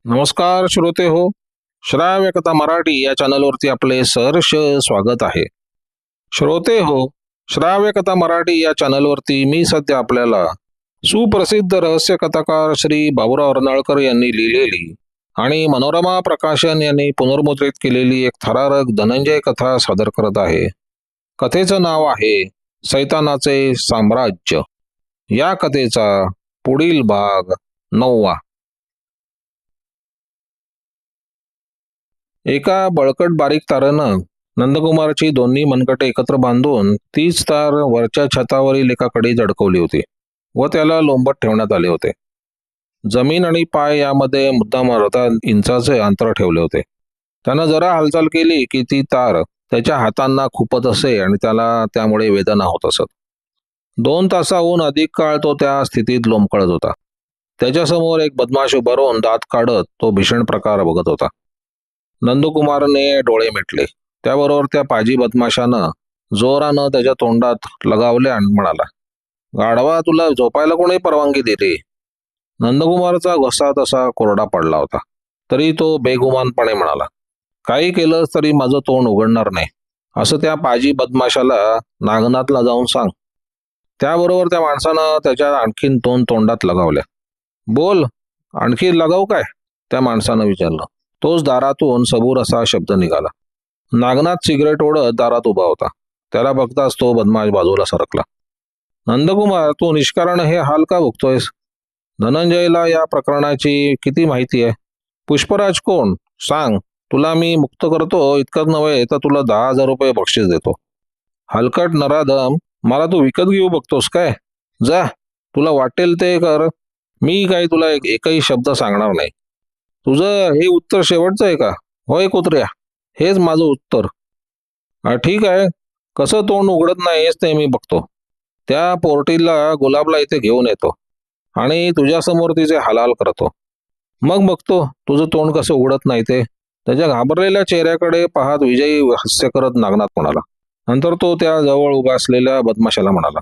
नमस्कार श्रोते हो. श्राव्य कथा मराठी या चॅनलवरती आपले सहर्ष स्वागत आहे. श्रोते हो, श्राव्य कथा मराठी या चॅनलवरती मी सध्या आपल्याला सुप्रसिद्ध रहस्य कथाकार श्री बाबुराव अर्नाळकर यांनी लिहिलेली आणि मनोरमा प्रकाशन यांनी पुनर्मुद्रित केलेली एक थरारक धनंजय कथा सादर करत आहे. कथेचं नाव आहे सैतानाचे साम्राज्य. या कथेचा पुढील भाग 9. एका बळकट बारीक तारेनं नंदकुमारची दोन्ही मनगटे एकत्र बांधून तीच तार वरच्या छतावरील एका कडीत अडकवली होती व त्याला लोंबत ठेवण्यात आले होते. जमीन आणि पाय यामध्ये मुद्दाम अर्धा इंचाचे अंतर ठेवले होते. त्यानं जरा हालचाल केली की ती तार त्याच्या हातांना खुपत असे आणि त्याला त्यामुळे वेदना होत असत. 2 तासाहून अधिक काळ तो त्या स्थितीत लोंबकळत होता. त्याच्यासमोर एक बदमाश उभा राहून दात काढत तो भीषण प्रकार बघत होता. नंदकुमारने डोळे मिटले. त्याबरोबर त्या पाजी बदमाशानं जोरानं त्याच्या तोंडात लगावले आणि म्हणाला, गाढवा, तुला झोपायला कोणी परवानगी दिली? नंदकुमारचा घसा तसा कोरडा पडला होता. तरी तो बेगुमानपणे म्हणाला, काही केलंस तरी माझं तोंड उघडणार नाही, असं त्या पाजी बदमाशाला नागनाथला जाऊन सांग. त्याबरोबर त्या माणसानं त्याच्या आणखीन 2 तोंडात लगावल्या. बोल, आणखी लगावू काय? त्या माणसानं विचारलं. तोच दारातून सबूर असा शब्द निघाला. नागनाथ सिगरेट ओढत दारात उभा होता. त्याला बघताच तो बदमाश बाजूला सरकला. नंदकुमार, तू निष्कारण हे हाल का भोगतोयस? धनंजयला या प्रकरणाची किती माहिती आहे? पुष्पराज कोण? सांग. तुला मी मुक्त करतो. इतकंच नव्हे तर तुला 10,000 रुपये बक्षीस देतो. हलकट नराधम, मला तू विकत घेऊ बघतोस काय? जा, तुला वाटेल ते कर. मी काही तुला एकही शब्द सांगणार नाही. तुझं हे उत्तर शेवटचं आहे का? होय कुत्र्या, हेच माझं उत्तर. ठीक आहे, कसं तोंड उघडत नाहीस ते मी बघतो. त्या पोर्टीला गुलाबला इथे घेऊन येतो आणि तुझ्यासमोर तिचे हालहाल करतो. मग बघतो तुझं तोंड कसं उघडत नाही ते. त्याच्या घाबरलेल्या चेहऱ्याकडे पाहत विजयी हास्य करत नागनाथ म्हणाला. नंतर तो त्या जवळ उभा असलेल्या बदमाशाला म्हणाला,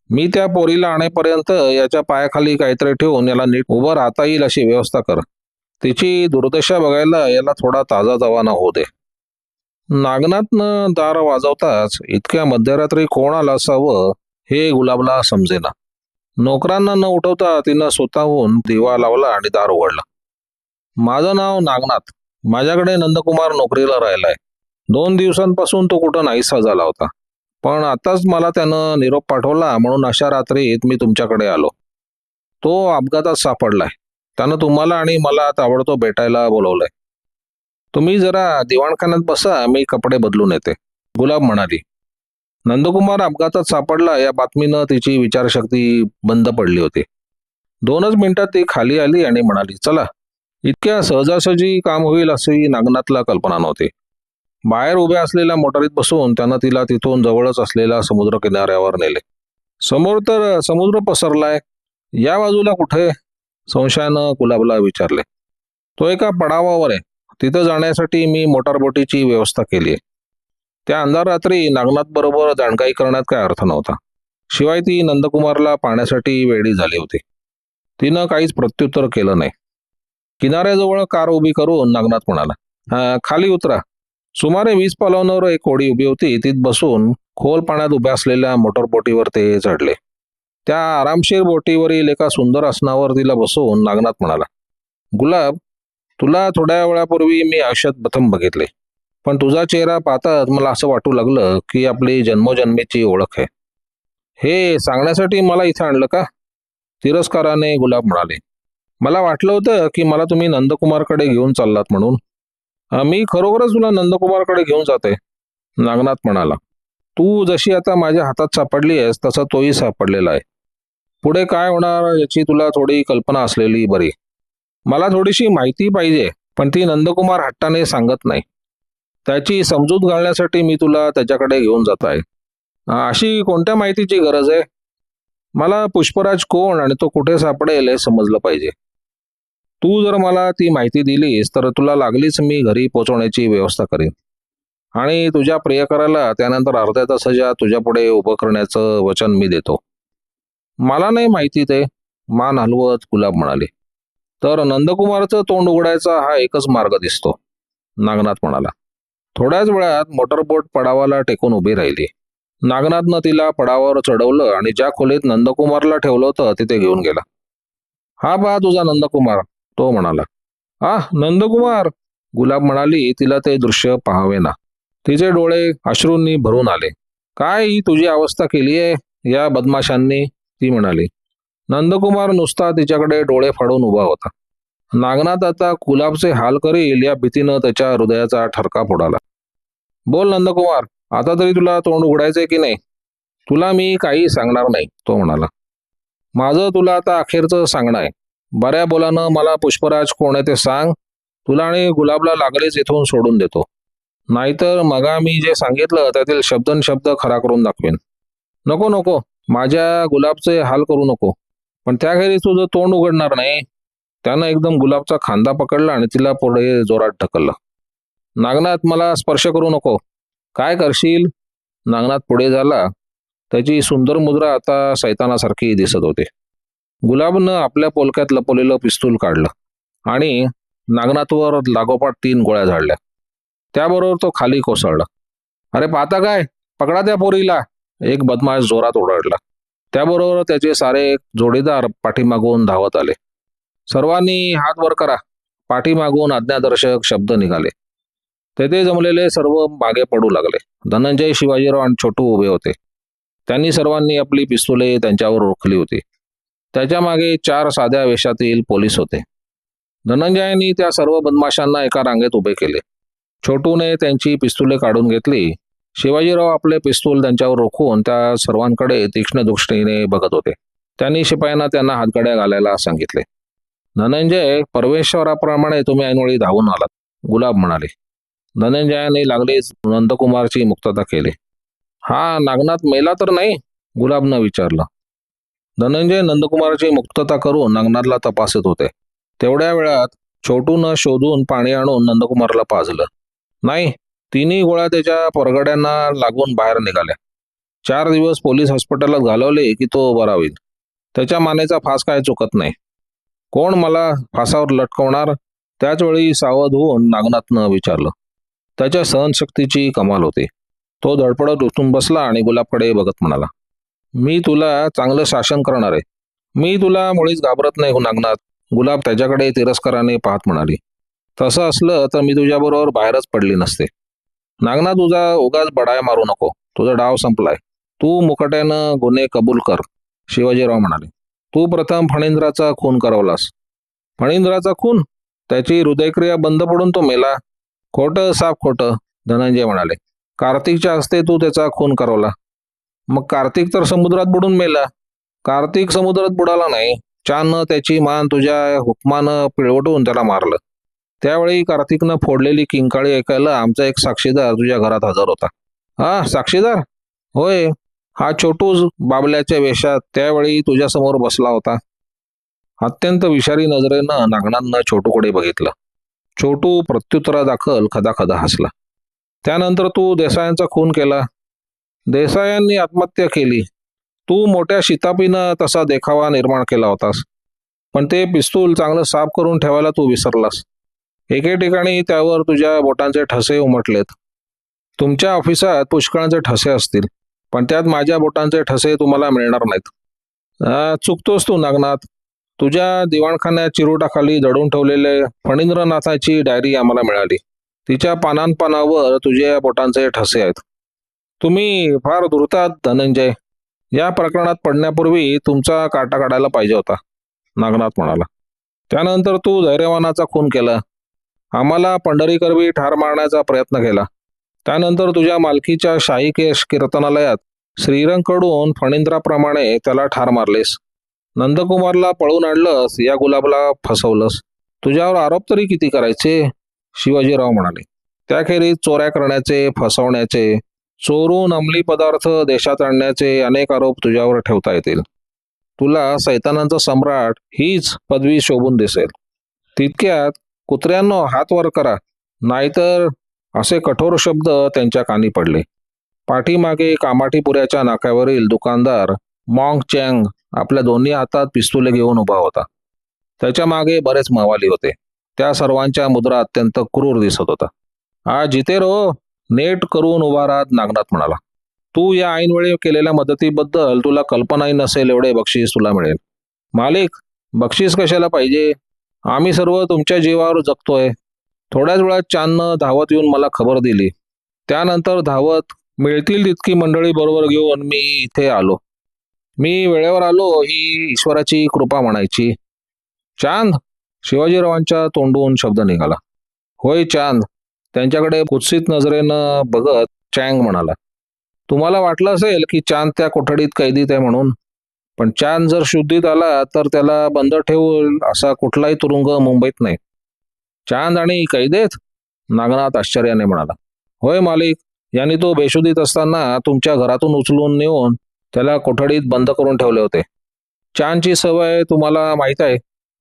मी त्या पोरीला आणेपर्यंत याच्या पायाखाली काहीतरी ठेवून याला नीट उभं राहता येईल अशी व्यवस्था कर. तिची दुर्दशा बघायला याला थोडा ताजा तवाना होऊ दे. नागनाथनं दार वाजवताच इतक्या मध्यरात्री कोण आलं असावं हे गुलाबला समजेना. नोकरांना न उठवता तिनं स्वतःहून दिवा लावला आणि दार उघडला. माझं नाव नागनाथ. माझ्याकडे नंदकुमार नोकरीला राहिलाय. 2 दिवसांपासून तो कुठं नाहीसा झाला होता, पण आताच मला त्यानं निरोप पाठवला म्हणून अशा रात्रीत मी तुमच्याकडे आलो. तो अपघातात सापडलाय. त्यानं तुम्हाला आणि मला ताबडतोब भेटायला बोलवलंय. तुम्ही जरा दिवाणखान्यात बसा, मी कपडे बदलून येते, गुलाब म्हणाली. नंदकुमार अपघातात सापडला या बातमीनं तिची विचारशक्ती बंद पडली होती. 2च मिनिटात ती खाली आली आणि म्हणाली, चला. इतक्या सहजासहजी काम होईल अशी नागनाथला कल्पना नव्हती. बाहेर उभ्या असलेल्या मोटारीत बसून त्यानं तिला तिथून जवळच असलेल्या समुद्र किनाऱ्यावर नेले. समोर तर समुद्र पसरलाय, या बाजूला कुठे? संशयानं गुलाबला विचारले. तो एका पडावावर आहे. तिथं जाण्यासाठी मी मोटारबोटीची व्यवस्था केली आहे. त्या अंधार रात्री नागनाथ बरोबर जाणकाई करण्यात काय अर्थ नव्हता. शिवाय ती नंदकुमारला पाहण्यासाठी वेडी झाली होती. तिनं काहीच प्रत्युत्तर केलं नाही. किनाऱ्याजवळ कार उभी करून नागनाथ म्हणाला, खाली उतरा. सुमारे 20 पावलांवर एक होडी उभी होती. तीत बसून खोल पाण्यात उभ्या असलेल्या मोटरबोटीवर ते चढले. त्या आरामशीर बोटीवरील एका सुंदर आसनावर तिला बसवून नागनाथ म्हणाला, गुलाब, तुला थोड्या वेळापूर्वी मी आयुष्यात प्रथम बघितले, पण तुझा चेहरा पाहताच मला असं वाटू लागलं की आपली जन्मोजन्मीची ओळख आहे. हे सांगण्यासाठी मला इथे आणलं का? तिरस्काराने गुलाब म्हणाले, मला वाटलं होतं की मला तुम्ही नंदकुमारकडे घेऊन चाललात म्हणून. मी खरोखरच तुला नंदकुमारकडे घेऊन जाते, नागनाथ म्हणाला. तू जशी आता माझ्या हातात सापडली आहेस तसा तोही सापडलेला आहे. पुढे काय होणार याची तुला थोडी कल्पना असलेली बरी. मला थोडीशी माहिती पाहिजे, पण ती नंदकुमार हट्टाने सांगत नाही. त्याची समजूत घालण्यासाठी मी तुला त्याच्याकडे घेऊन जात आहे. अशी कोणत्या माहितीची गरज आहे? मला पुष्पराज कोण आणि तो कुठे सापडेल हे समजलं पाहिजे. तू जर मला ती माहिती दिलीस तर तुला लागलीच मी घरी पोहोचवण्याची व्यवस्था करीन आणि तुझ्या प्रियकराला त्यानंतर अर्ध्या तासाच्या तुझ्यापुढे उभं करण्याचं वचन मी देतो. मला नाही माहिती ते, मान हलवत गुलाब म्हणाली. तर नंदकुमारचं तोंड उघडायचा हा एकच मार्ग दिसतो, नागनाथ म्हणाला. थोड्याच वेळात मोटरबोट पडावाला टेकून उभी राहिली. नागनाथनं तिला पडावावर चढवलं आणि ज्या खोलीत नंदकुमारला ठेवलं होतं तिथे घेऊन गेला. हा पहा तुझा नंदकुमार, तो म्हणाला. नंदकुमार, गुलाब म्हणाली. तिला ते दृश्य पाहावे ना. तिचे डोळे अश्रूंनी भरून आले. काय ही तुझी अवस्था केली आहे या बदमाशांनी, ती म्हणाली. नंदकुमार नुसता तिच्याकडे डोळे फाडून उभा होता. नागनाथ आता गुलाबचे हाल करील या भीतीनं त्याच्या हृदयाचा ठरका फोडाला. बोल नंदकुमार, आता तरी तुला तोंड उघडायचंय की नाही? तुला मी काही सांगणार नाही, तो म्हणाला. माझं तुला आता अखेरचं सांगणं आहे. बऱ्या बोलानं मला पुष्पराज कोण आहे ते सांग. तुला आणि गुलाबला लागलेच इथून सोडून देतो. नाहीतर मगा मी जे सांगितलं त्यातील शब्द खरा करून दाखवेन. नको नको, माझ्या गुलाबचे हाल करू नको. पण त्याखेरीज तुझं तोंड उघडणार नाही. त्यानं एकदम गुलाबचा खांदा पकडला आणि तिला पुढे जोरात ढकललं. नागनाथ, मला स्पर्श करू नको. काय करशील? नागनाथ पुढे झाला. त्याची सुंदर मुद्रा आता सैतानासारखी दिसत होती. गुलाबनं आपल्या पोलक्यात लपवलेलं पिस्तूल काढलं आणि नागनाथवर लागोपाठ 3 गोळ्या झाडल्या. त्याबरोबर तो खाली कोसळला. अरे पाहता काय, पकडा त्या पोरीला, एक बदमाश जोरात ओरडला. त्याबरोबर त्याचे सारे जोडीदार पाठीमागून धावत आले. सर्वांनी हात वर करा, पाठीमागून आज्ञादर्शक शब्द निघाले. तेथे जमलेले सर्व मागे पडू लागले. धनंजय, शिवाजीराव आणि छोटू उभे होते. त्यांनी सर्वांनी आपली पिस्तुले त्यांच्यावर रोखली होती. त्याच्या मागे 4 साध्या वेशातील पोलीस होते. धनंजयांनी त्या सर्व बदमाशांना एका रांगेत उभे केले. छोटूने त्यांची पिस्तुले काढून घेतली. शिवाजीराव आपले पिस्तूल त्यांच्यावर रोखून त्या सर्वांकडे तीक्ष्ण दृष्टीने बघत होते. त्यांनी शिपायांना त्यांना हातगड्या घालायला सांगितले. धनंजय, परमेश्वराप्रमाणे तुम्ही ऐनवेळी धावून आलात, गुलाब म्हणाले. धनंजयाने लागलीच नंदकुमारची मुक्तता केली. हा नागनाथ मेला तर नाही? गुलाबनं विचारलं. धनंजय नंदकुमारची मुक्तता करून नागनाथला तपासत होते. तेवढ्या वेळात छोटूनं शोधून पाणी आणून नंदकुमारला पाजलं. नाही, 3 गोळ्या त्याच्या परगड्यांना लागून बाहेर निघाल्या. 4 दिवस पोलीस हॉस्पिटलात घालवले की तो बरा होईल. त्याच्या मानेचा फास काय चुकत नाही. कोण मला फासावर लटकवणार? त्याच वेळी सावध होऊन नागनाथनं विचारलं. त्याच्या सहनशक्तीची कमाल होती. तो धडपडत उठून बसला आणि गुलाबकडे बघत म्हणाला. मी तुला चांगलं शासन करणार आहे. मी तुला मुळीच घाबरत नाही नागनाथ, गुलाब त्याच्याकडे तिरस्काराने पाहत म्हणाली. तसं असलं तर मी तुझ्याबरोबर बाहेरच पडली नसते. नागनाथ, तुझा उगाच बडाय मारू नको. तुझा डाव संपलाय. तू मुकाट्यानं गुन्हे कबूल कर, शिवाजीराव म्हणाले. तू प्रथम फणींद्राचा खून करवलास. फणींद्राचा खून? त्याची हृदयक्रिया बंद पडून तो मेला. खोटं, साफ खोटं, धनंजय म्हणाले. कार्तिकच्या हस्ते तू त्याचा खून करवला. मग कार्तिक तर समुद्रात बुडून मेला. कार्तिक समुद्रात बुडाला नाही. चाननं त्याची मान तुझ्या हुकमानं पिळवटून त्याला मारलं. त्यावेळी कार्तिकनं फोडलेली किंकाळी ऐकायला आमचा एक साक्षीदार तुझ्या घरात हजर होता. साक्षीदार? होय, हा छोटूच बाबल्याच्या वेशात त्यावेळी तुझ्यासमोर बसला होता. अत्यंत विषारी नजरेनं नागनाथनं छोटूकडे बघितलं. छोटू प्रत्युत्तरादाखल खदाखदा हसला. त्यानंतर तू देसायांचा खून केला. देसायांनी आत्महत्या केली. तू मोठ्या शितापीनं तसा देखावा निर्माण केला होतास. पण ते पिस्तूल चांगलं साफ करून ठेवायला तू विसरलास. एके ठिकाणी त्यावर तुझ्या बोटांचे ठसे उमटलेत. तुमच्या ऑफिसात पुष्कळांचे ठसे असतील, पण त्यात माझ्या बोटांचे ठसे तुम्हाला मिळणार नाहीत. चुकतोस तू नागनाथ. तुझ्या दिवाणखान्यात चिरोटाखाली दडून ठेवलेले फणींद्रनाथाची डायरी आम्हाला मिळाली. तिच्या पानांपानावर तुझ्या बोटांचे ठसे आहेत. तुम्ही फार धुरतात धनंजय. या प्रकरणात पडण्यापूर्वी तुमचा काटा काढायला पाहिजे होता, नागनाथ म्हणाला. त्यानंतर तू धैर्यवानाचा खून केला. आम्हाला पंढरीकरवी ठार मारण्याचा प्रयत्न केला. त्यानंतर तुझ्या मालकीच्या शाही केश कीर्तनालयात श्रीरंगकडून फणींद्राप्रमाणे त्याला ठार मारलेस. नंदकुमारला पळून आणलंस, या गुलाबला फसवलंस. तुझ्यावर आरोप तरी किती करायचे, शिवाजीराव म्हणाले. त्याखेरीज चोऱ्या करण्याचे, फसवण्याचे, चोरून अंमली पदार्थ देशात आणण्याचे अनेक आरोप तुझ्यावर ठेवता येतील. तुला सैतानांचा सम्राट हीच पदवी शोभून दिसेल. तितक्यात कुत्र्यांनो हात वर करा, नाहीतर, असे कठोर शब्द त्यांच्या कानी पडले. पाठीमागे कामाठीपुऱ्याच्या नाक्यावरील दुकानदार मॉंग चँग आपल्या दोन्ही हातात पिस्तुले घेऊन उभा होता. त्याच्या मागे बरेच महवाली होते. त्या सर्वांच्या मुद्रा अत्यंत क्रूर दिसत होता. हा जिते रो, नेट करून उभा राहत नागनाथ म्हणाला. तू या ऐनवेळी केलेल्या मदतीबद्दल तुला कल्पनाही नसेल एवढे बक्षीस तुला मिळेल. मालिक, बक्षीस कशाला पाहिजे? आम्ही सर्व तुमच्या जीवावर जगतोय. थोड्याच वेळात चांदनं धावत येऊन मला खबर दिली. त्यानंतर धावत मिळतील तितकी मंडळी बरोबर घेऊन मी इथे आलो. मी वेळेवर आलो ही ईश्वराची कृपा म्हणायची. चांद, शिवाजीरावांच्या तोंडून शब्द निघाला. होय चांद, त्यांच्याकडे कुत्सित नजरेनं बघत चँग म्हणाला. तुम्हाला वाटलं असेल की चांद त्या कोठडीत कैदीत आहे म्हणून, पण चांद जर शुद्धीत आला तर त्याला बंद ठेवून असा कुठलाही तुरुंग मुंबईत नाही. चांद आणि कैदेत? नागनाथ आश्चर्याने म्हणाला. होय मालिक, यांनी तो बेशुद्धीत असताना तुमच्या घरातून उचलून नेऊन त्याला कोठडीत बंद करून ठेवले होते. चांदची सवय तुम्हाला माहीत आहे.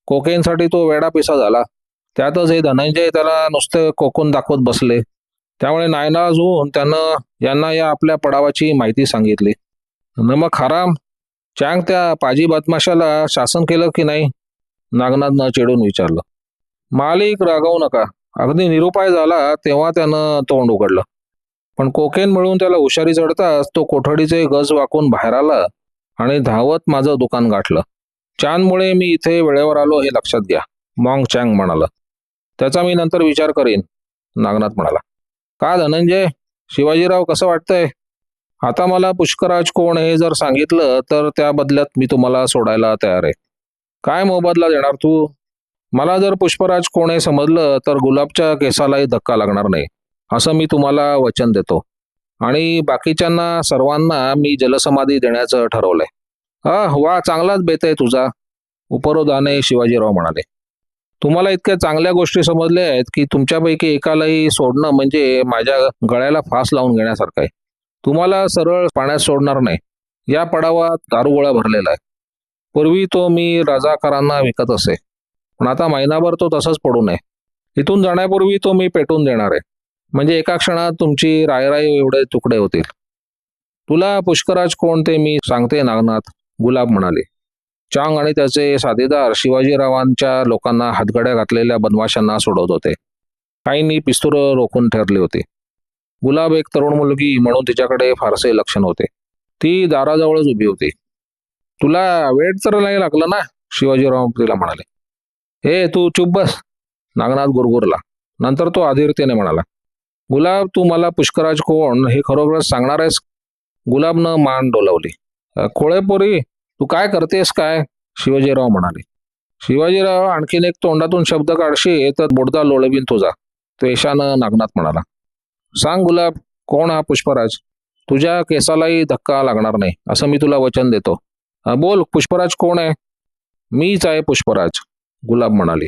कोकेनसाठी तो वेडा पिसा झाला. त्यातच हे धनंजय त्याला नुसते कोकून दाखवत बसले. त्यामुळे नायनाज होऊन त्यानं यांना या आपल्या पडावाची माहिती सांगितली. नमक हराम, चांग त्या पाजी बदमाशाला शासन केलं की नाही? नागनाथनं चिडून विचारलं. मालिक रागावू नका. अगदी निरुपाय झाला तेव्हा त्यानं तोंड उघडलं. पण कोकेन मिळून त्याला हुशारी चढताच तो कोठडीचे गज वाकून बाहेर आला आणि धावत माझं दुकान गाठलं. चांदमुळे मी इथे वेळेवर आलो हे लक्षात घ्या, मॉंग चँग म्हणाला. त्याचा मी नंतर विचार करीन, नागनाथ म्हणाला. का धनंजय, शिवाजीराव कसं वाटतंय? आता मला पुष्कराज कोण हे जर सांगितलं तर त्या बदल्यात मी तुम्हाला सोडायला तयार आहे. काय मोबदला देणार तू? मला जर पुष्पराज कोण हे समजलं तर गुलाबच्या केसालाही धक्का लागणार नाही, असं मी तुम्हाला वचन देतो. आणि बाकीच्यांना सर्वांना मी जलसमाधी देण्याचं ठरवलंय. वा, चांगलाच बेत आहे तुझा, उपरोधाने शिवाजीराव म्हणाले. तुम्हाला इतक्या चांगल्या गोष्टी समजल्या आहेत की तुमच्यापैकी एकालाही सोडणं म्हणजे माझ्या गळ्याला फास लावून घेण्यासारखं आहे. तुम्हाला सरळ पाण्यात सोडणार नाही. या पडावात दारुगोळा भरलेला आहे. पूर्वी तो मी राजाकारांना विकत असे, पण आता महिनाभर तो तसंच पडू नये. इथून जाण्यापूर्वी तो मी पेटून देणार आहे. म्हणजे एका क्षणात तुमची रायराई एवढे तुकडे होतील. तुला पुष्कराज कोण ते मी सांगते नागनाथ, गुलाब म्हणाले. चांग आणि त्याचे साथीदार शिवाजीरावांच्या लोकांना हातगड्या घातलेल्या बदमाशांना सोडवत होते. काहींनी पिस्तुलं रोखून ठरली होती. गुलाब एक तरुण मुलगी म्हणून तिच्याकडे फारसे लक्ष नव्हते. ती दाराजवळच उभी होती. तुला वेळ तर नाही लागलं ना? शिवाजीराव तिला म्हणाले. हे तू चुप बस, नागनाथ गुरगुरला. नंतर तो अधीरतेने म्हणाला. गुलाब, तू मला पुष्कराज कोण हे खरोखरच सांगणार आहेस? गुलाबनं मान डोलावली. खोळेपोरी, तू काय करतेस काय? शिवाजीराव म्हणाले. शिवाजीराव, आणखीन एक तोंडातून शब्द काढशी तर बोडदा लोळवीन तुझा, त्वेषानं नागनाथ म्हणाला. सांग गुलाब, कोण हा पुष्पराज? तुझ्या केसालाही धक्का लागणार नाही, असं मी तुला वचन देतो. बोल, पुष्पराज कोण आहे? मीच आहे पुष्पराज, गुलाब म्हणाली.